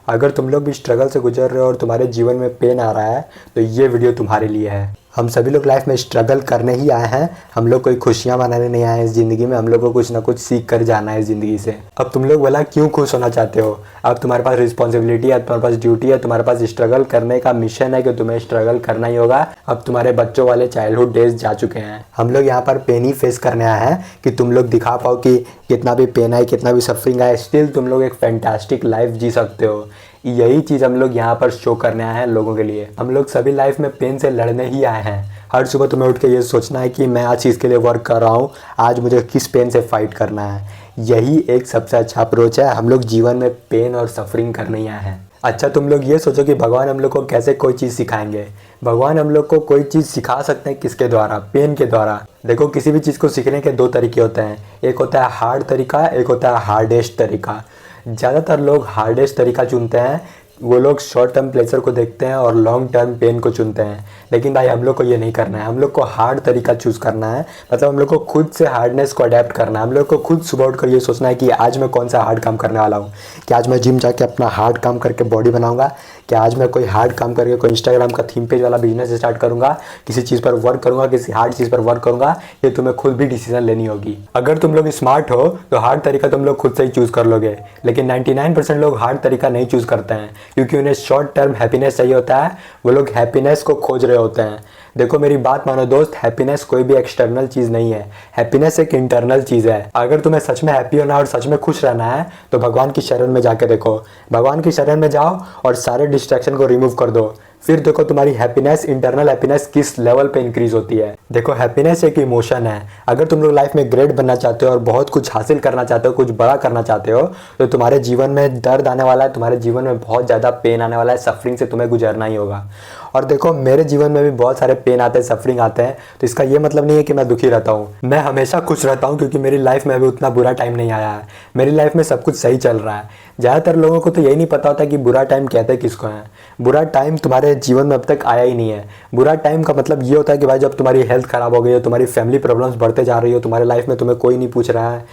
अगर तुम लोग भी स्ट्रगल से गुजर रहे हो और तुम्हारे जीवन में पेन आ रहा है तो ये वीडियो तुम्हारे लिए है। हम सभी लोग लाइफ में स्ट्रगल करने ही आए हैं। हम लोग कोई खुशियां मनाने नहीं आए हैं इस ज़िंदगी में। हम लोग को कुछ ना कुछ सीख कर जाना है इस ज़िंदगी से। अब तुम लोग भला क्यों खुश होना चाहते हो? अब तुम्हारे पास रिस्पॉन्सिबिलिटी है, तुम्हारे पास ड्यूटी है, तुम्हारे पास स्ट्रगल करने का मिशन है कि तुम्हें स्ट्रगल करना ही होगा। अब तुम्हारे बच्चों वाले चाइल्डहुड डेज जा चुके हैं। हम लोग यहाँ पर पेन ही फेस करने आए हैं कि तुम लोग दिखा पाओ कि कितना भी पेन आए, कितना भी सफरिंग आए, स्टिल तुम लोग एक फैंटास्टिक लाइफ जी सकते हो। यही चीज़ हम लोग यहाँ पर शो करने आए हैं लोगों के लिए। हम लोग सभी लाइफ में पेन से लड़ने ही आए हैं। हर सुबह तुम्हें उठ के ये सोचना है कि मैं आज चीज़ के लिए वर्क कर रहा हूँ, आज मुझे किस पेन से फाइट करना है। यही एक सबसे अच्छा अप्रोच है। हम लोग जीवन में पेन और सफरिंग करने ही आए हैं। अच्छा, तुम लोग ये सोचो कि भगवान हम लोग को कैसे कोई चीज़ सिखाएंगे। भगवान हम लोग को कोई चीज़ सिखा सकते हैं किसके द्वारा? पेन के द्वारा। देखो, किसी भी चीज़ को सीखने के दो तरीके होते हैं। एक होता है हार्ड तरीका, एक होता है हार्डेस्ट तरीका। ज़्यादातर लोग हार्डेस्ट तरीका चुनते हैं। वो लोग शॉर्ट टर्म प्लेजर को देखते हैं और लॉन्ग टर्म पेन को चुनते हैं। लेकिन भाई हम लोग को ये नहीं करना है। हम लोग को हार्ड तरीका चूज़ करना है। मतलब हम लोग को खुद से हार्डनेस को अडेप्ट करना है। हम लोग को खुद सुबह उठकर ये सोचना है कि आज मैं कौन सा हार्ड काम करने वाला हूँ। कि आज मैं जिम जाके अपना हार्ड काम करके बॉडी बनाऊंगा, कि आज मैं कोई हार्ड काम करके कोई इंस्टाग्राम का थीम पेज वाला बिजनेस स्टार्ट करूंगा, किसी चीज़ पर वर्क करूंगा, किसी हार्ड चीज़ पर वर्क करूंगा। ये तुम्हें खुद भी डिसीजन लेनी होगी। अगर तुम लोग स्मार्ट हो तो हार्ड तरीका तुम लोग खुद से ही चूज़ कर लोगे। लेकिन 99% लोग हार्ड तरीका नहीं चूज़ करते हैं क्योंकि उन्हें शॉर्ट टर्म हैप्पीनेस चाहिए होता है। वो लोग हैप्पीनेस को खोज रहे होते हैं। देखो मेरी बात मानो दोस्त, हैप्पीनेस कोई भी एक्सटर्नल चीज़ नहीं है। हैप्पीनेस एक इंटरनल चीज़ है। अगर तुम्हें सच में हैप्पी होना और सच में खुश रहना है तो भगवान की शरण में जाके देखो। भगवान की शरण में जाओ और सारे डिस्ट्रैक्शन को रिमूव कर दो। फिर देखो तुम्हारी हैप्पीनेस, इंटरनल हैप्पीनेस किस लेवल पे इंक्रीज होती है। देखो, हैप्पीनेस एक इमोशन है। अगर तुम लोग लाइफ में ग्रेट बनना चाहते हो और बहुत कुछ हासिल करना चाहते हो, कुछ बड़ा करना चाहते हो, तो तुम्हारे जीवन में दर्द आने वाला है, तुम्हारे जीवन में बहुत ज़्यादा पेन आने वाला है, सफरिंग से तुम्हें गुजरना ही होगा। और देखो, मेरे जीवन में भी बहुत सारे पेन आते हैं, सफरिंग आते हैं। तो इसका ये मतलब नहीं है कि मैं दुखी रहता हूँ। मैं हमेशा खुश रहता हूँ क्योंकि मेरी लाइफ में अभी उतना बुरा टाइम नहीं आया है। मेरी लाइफ में सब कुछ सही चल रहा है। ज़्यादातर लोगों को तो यही नहीं पता होता कि बुरा टाइम कहते किसको है। बुरा टाइम तुम्हारे जीवन में अब तक आया ही नहीं है। बुरा टाइम का मतलब ये होता है कि भाई जब तुम्हारी हेल्थ खराब हो गई हो, तुम्हारी फैमिली प्रॉब्लम्स बढ़ते जा रही हो, तुम्हारे लाइफ में तुम्हें कोई नहीं पूछ रहा है,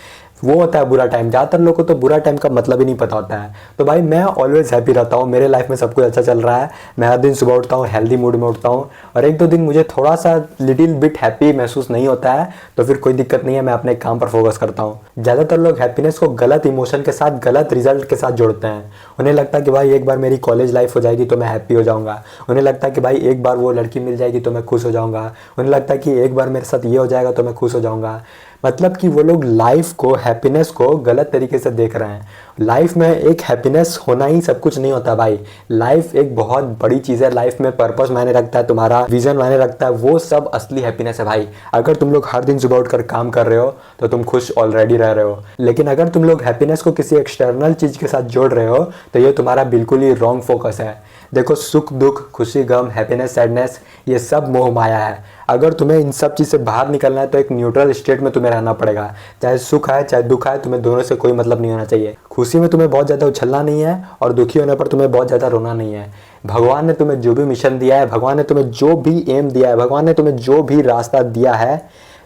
वो होता है बुरा टाइम। ज़्यादातर लोगों को तो बुरा टाइम का मतलब ही नहीं पता होता है। तो भाई मैं ऑलवेज हैप्पी रहता हूँ। मेरे लाइफ में सब कुछ अच्छा चल रहा है। मैं हर दिन सुबह उठता हूँ, हेल्दी मूड में उठता हूँ। और एक दो दिन मुझे थोड़ा सा लिटिल बिट हैप्पी महसूस नहीं होता है तो फिर कोई दिक्कत नहीं है, मैं अपने काम पर फोकस करता हूँ। ज़्यादातर लोग हैप्पीनेस को गलत इमोशन के साथ, गलत रिजल्ट के साथ जोड़ते हैं। उन्हें लगता है कि भाई एक बार मेरी कॉलेज लाइफ हो जाएगी तो मैं हैप्पी हो जाऊँगा। उन्हें लगता है कि भाई एक बार वो लड़की मिल जाएगी तो मैं खुश हो जाऊँगा। उन्हें लगता है कि एक बार मेरे साथ ये हो जाएगा तो मैं खुश हो जाऊँगा। मतलब कि वो लोग लाइफ को, हैप्पीनेस को गलत तरीके से देख रहे हैं। लाइफ में एक हैप्पीनेस होना ही सब कुछ नहीं होता भाई। लाइफ एक बहुत बड़ी चीज़ है। लाइफ में पर्पस मायने रखता है, तुम्हारा विजन मायने रखता है। वो सब असली हैप्पीनेस है भाई। अगर तुम लोग हर दिन सुबह उठकर काम कर रहे हो तो तुम खुश ऑलरेडी रह रहे हो। लेकिन अगर तुम लोग हैप्पीनेस को किसी एक्सटर्नल चीज़ के साथ जोड़ रहे हो तो ये तुम्हारा बिल्कुल ही रॉन्ग फोकस है। देखो, सुख दुख, खुशी गम, हैप्पीनेस सैडनेस, ये सब मोह माया है। अगर तुम्हें इन सब चीज़ से बाहर निकलना है तो एक न्यूट्रल स्टेट में तुम्हें रहना पड़ेगा। चाहे सुख है चाहे दुख है, तुम्हें दोनों से कोई मतलब नहीं होना चाहिए। खुशी में तुम्हें बहुत ज़्यादा उछलना नहीं है और दुखी होने पर तुम्हें बहुत ज़्यादा रोना नहीं है। भगवान ने तुम्हें जो भी मिशन दिया है, भगवान ने तुम्हें जो भी एम दिया है, भगवान ने तुम्हें जो भी रास्ता दिया है,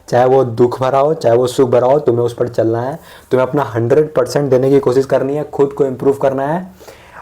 चाहे वो दुख भरा हो चाहे वो सुख भरा हो, तुम्हें उस पर चलना है। तुम्हें अपना 100% देने की कोशिश करनी है, खुद को इम्प्रूव करना है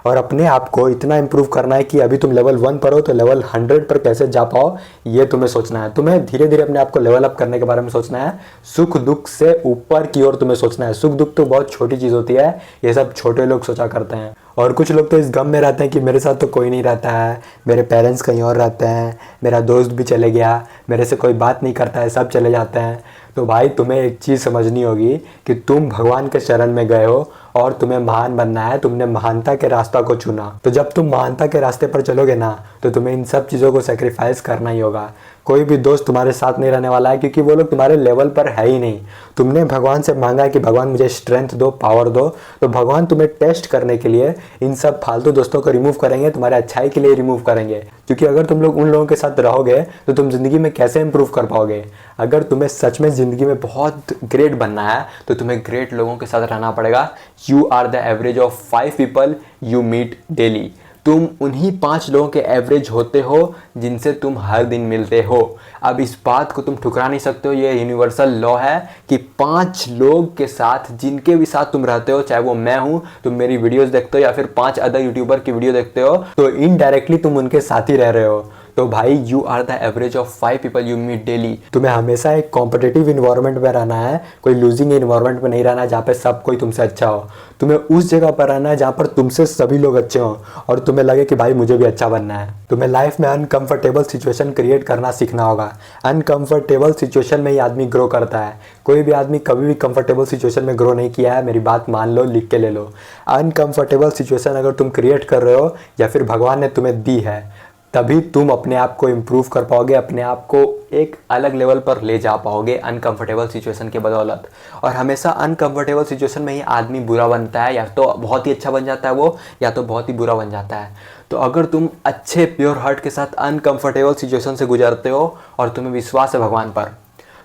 और अपने आप को इतना इम्प्रूव करना है कि अभी तुम लेवल 1 पर हो तो लेवल 100 पर कैसे जा पाओ, ये तुम्हें सोचना है। तुम्हें धीरे धीरे अपने आप को लेवल अप करने के बारे में सोचना है। सुख दुख से ऊपर की ओर तुम्हें सोचना है। सुख दुख तो बहुत छोटी चीज़ होती है, ये सब छोटे लोग सोचा करते हैं। और कुछ लोग तो इस गम में रहते हैं कि मेरे साथ तो कोई नहीं रहता है, मेरे पेरेंट्स कहीं और रहते हैं, मेरा दोस्त भी चले गया, मेरे से कोई बात नहीं करता है, सब चले जाते हैं। तो भाई तुम्हें एक चीज़ समझनी होगी कि तुम भगवान के शरण में गए हो और तुम्हें महान बनना है। तुमने महानता के रास्ता को चुना, तो जब तुम महानता के रास्ते पर चलोगे ना तो तुम्हें इन सब चीज़ों को सेक्रीफाइस करना ही होगा। कोई भी दोस्त तुम्हारे साथ नहीं रहने वाला है क्योंकि वो लोग तुम्हारे लेवल पर है ही नहीं। तुमने भगवान से मांगा है कि भगवान मुझे स्ट्रेंथ दो, पावर दो, तो भगवान तुम्हें टेस्ट करने के लिए इन सब फालतू दोस्तों को रिमूव करेंगे, तुम्हारे अच्छाई के लिए रिमूव करेंगे। क्योंकि अगर तुम लोग उन लोगों के साथ रहोगे तो तुम ज़िंदगी में कैसे इंप्रूव कर पाओगे। अगर तुम्हें सच में ज़िंदगी में बहुत ग्रेट बनना है तो तुम्हें ग्रेट लोगों के साथ रहना पड़ेगा। You are the average of 5 people you meet daily. तुम उन्हीं 5 लोगों के एवरेज होते हो जिनसे तुम हर दिन मिलते हो। अब इस बात को तुम ठुकरा नहीं सकते हो, ये यूनिवर्सल लॉ है कि 5 लोग के साथ जिनके भी साथ तुम रहते हो, चाहे वो मैं हूं, तुम मेरी वीडियोस देखते हो या फिर 5 अदर यूट्यूबर की वीडियो देखते हो, तो इनडायरेक्टली तुम उनके साथ ही रह रहे हो। तो भाई you are the average of 5 people you meet daily. तुम्हें हमेशा एक कॉम्पिटिटिव इन्वायरमेंट में रहना है, कोई लूजिंग इन्वायरमेंट में नहीं रहना है जहाँ पे सब कोई तुमसे अच्छा हो। तुम्हें उस जगह पर रहना है जहाँ पर तुमसे सभी लोग अच्छे हों और तुम्हें लगे कि भाई मुझे भी अच्छा बनना है। तुम्हें लाइफ में अनकंफर्टेबल सिचुएशन क्रिएट करना सीखना होगा। अनकंफर्टेबल सिचुएशन में ही आदमी ग्रो करता है। कोई भी आदमी कभी भी कंफर्टेबल सिचुएशन में ग्रो नहीं किया है, मेरी बात मान लो, लिख के ले लो। अनकंफर्टेबल सिचुएशन अगर तुम क्रिएट कर रहे हो या फिर भगवान ने तुम्हें दी है, तभी तुम अपने आप को इम्प्रूव कर पाओगे, अपने आप को एक अलग लेवल पर ले जा पाओगे अनकंफर्टेबल सिचुएशन के बदौलत। और हमेशा अनकंफर्टेबल सिचुएशन में ही आदमी बुरा बनता है, या तो बहुत ही अच्छा बन जाता है वो, या तो बहुत ही बुरा बन जाता है। तो अगर तुम अच्छे प्योर हार्ट के साथ अनकंफर्टेबल सिचुएशन से गुजरते हो और तुम्हें विश्वास है भगवान पर,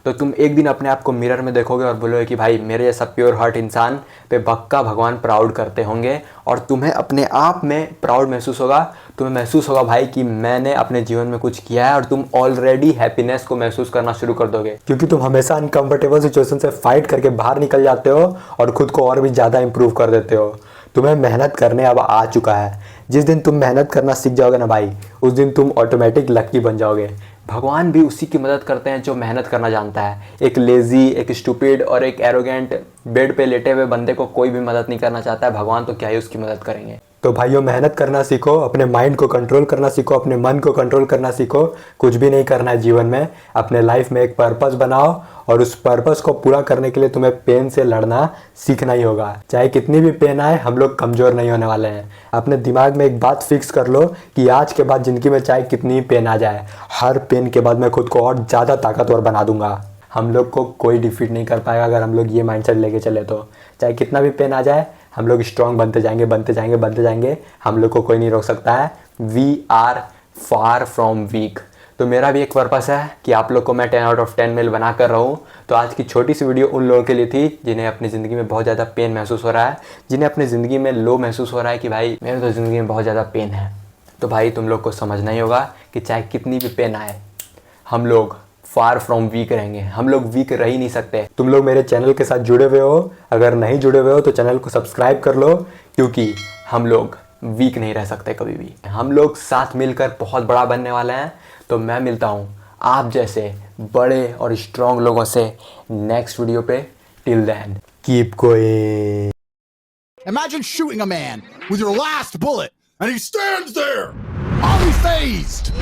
तो तुम एक दिन अपने आप को मिरर में देखोगे और बोलोगे कि भाई मेरे जैसा प्योर हार्ट इंसान पे पक्का भगवान प्राउड करते होंगे। और तुम्हें अपने आप में प्राउड महसूस होगा, तुम्हें महसूस होगा भाई कि मैंने अपने जीवन में कुछ किया है, और तुम ऑलरेडी हैप्पीनेस को महसूस करना शुरू कर दोगे, क्योंकि तुम हमेशा अनकंफर्टेबल सिचुएशन से फाइट करके बाहर निकल जाते हो और खुद को और भी ज़्यादा इंप्रूव कर देते हो। तुम्हें मेहनत करने अब आ चुका है। जिस दिन तुम मेहनत करना सीख जाओगे ना भाई, उस दिन तुम ऑटोमेटिक लकी बन जाओगे। भगवान भी उसी की मदद करते हैं जो मेहनत करना जानता है। एक लेज़ी, एक स्टूपिड और एक एरोगेंट बेड पे लेटे हुए बंदे को कोई भी मदद नहीं करना चाहता है, भगवान तो क्या ही उसकी मदद करेंगे। तो भाइयों, मेहनत करना सीखो, अपने माइंड को कंट्रोल करना सीखो, अपने मन को कंट्रोल करना सीखो। कुछ भी नहीं करना है जीवन में, अपने लाइफ में एक पर्पस बनाओ और उस पर्पस को पूरा करने के लिए तुम्हें पेन से लड़ना सीखना ही होगा। चाहे कितनी भी पेन आए, हम लोग कमज़ोर नहीं होने वाले हैं। अपने दिमाग में एक बात फिक्स कर लो कि आज के बाद ज़िंदगी में चाहे कितनी भी पेन आ जाए, हर पेन के बाद मैं खुद को और ज़्यादा ताकतवर बना दूंगा। हम लोग को कोई डिफीट नहीं कर पाएगा अगर हम लोग ये माइंडसेट लेके चले तो। चाहे कितना भी पेन आ जाए, हम लोग स्ट्रॉन्ग बनते जाएंगे, बनते जाएंगे, बनते जाएंगे। हम लोग को कोई नहीं रोक सकता है। We are far from weak. तो मेरा भी एक पर्पस है कि आप लोग को मैं 10 आउट ऑफ 10 मेल बना कर रहूँ। तो आज की छोटी सी वीडियो उन लोगों के लिए थी जिन्हें अपनी ज़िंदगी में बहुत ज़्यादा पेन महसूस हो रहा है, जिन्हें अपनी ज़िंदगी में लो महसूस हो रहा है कि भाई मेरे तो ज़िंदगी में बहुत ज़्यादा पेन है। तो भाई तुम लोग को समझना ही होगा कि चाहे कितनी भी पेन आए, हम लोग फार फ्रॉम वीक रहेंगे। हम लोग वीक रह ही नहीं सकते। तुम लोग मेरे चैनल के साथ जुड़े हुए हो, अगर नहीं जुड़े हुए हो तो चैनल को सब्सक्राइब कर लो, क्योंकि हम लोग वीक नहीं रह सकते कभी भी। हम लोग साथ मिलकर बहुत बड़ा बनने वाले हैं। तो मैं मिलता हूँ आप जैसे बड़े और स्ट्रॉन्ग लोगों से नेक्स्ट वीडियो पे। Till then keep going. Imagine shooting a man with your last bullet and he stands there, unfazed.